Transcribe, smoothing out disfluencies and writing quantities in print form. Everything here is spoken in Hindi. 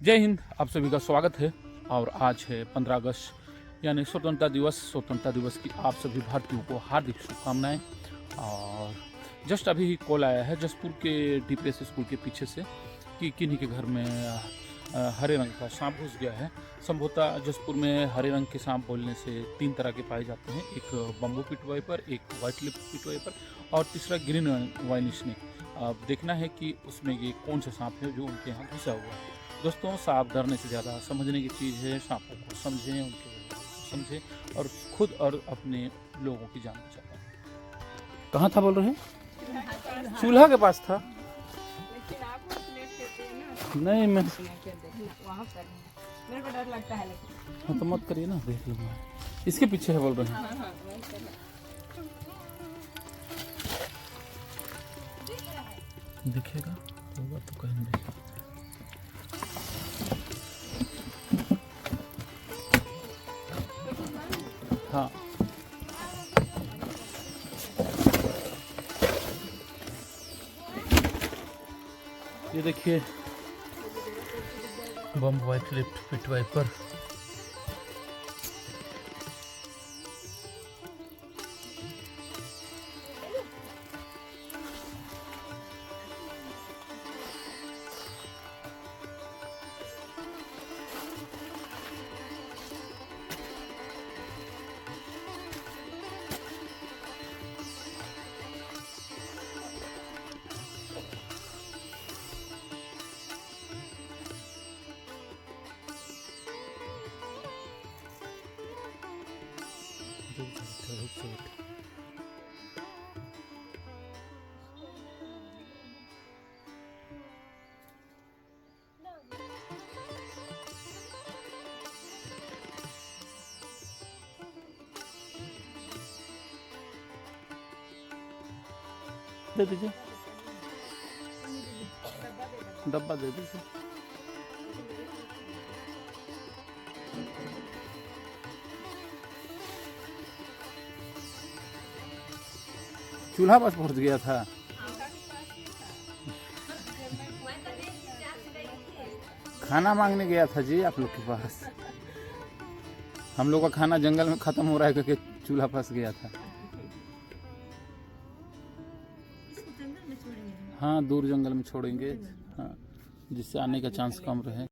जय हिंद, आप सभी का स्वागत है। और आज है 15 अगस्त यानी स्वतंत्रता दिवस। स्वतंत्रता दिवस की आप सभी भारतीयों को हार्दिक शुभकामनाएं। और जस्ट अभी ही कॉल आया है जसपुर के डीपीएस स्कूल के पीछे से कि किन्हीं के घर में हरे रंग का सांप घुस गया है। संभवतः जसपुर में हरे रंग के सांप बोलने से 3 तरह के पाए जाते हैं, एक बम्बू पिट वाइपर, एक व्हाइट लिप पिट वाइपर और तीसरा ग्रीन वाइन स्नेक। अब देखना है कि उसमें ये कौन सा सांप है जो उनके यहाँ घुसा हुआ है। दोस्तों, सांप डरने से ज़्यादा समझने की चीज़ है। सांपों को समझें, उनके व्यवहार को समझें और खुद और अपने लोगों की जान बचाएं। कहाँ था बोल रहे हैं? चूल्हा के पास था। नहीं, मैं वहाँ पर मेरे को डर लगता है लेकिन। हाँ, तो मत करिए ना, देख लूँगा। इसके पीछे है बोल रहे हैं। दिखेगा होगा तो कहीं नहीं। हाँ, ये देखिए बम व्हाइट लिप पिट वाइपर। दे दीजिए, डब्बा दे दीजिए। चूल्हा बस पहुंच गया था। खाना मांगने गया था जी आप लोग के पास। हम लोग का खाना जंगल में खत्म हो रहा है क्योंकि चूल्हा फंस गया था। हाँ, दूर जंगल में छोड़ेंगे। हाँ, जिससे आने का चांस कम रहे।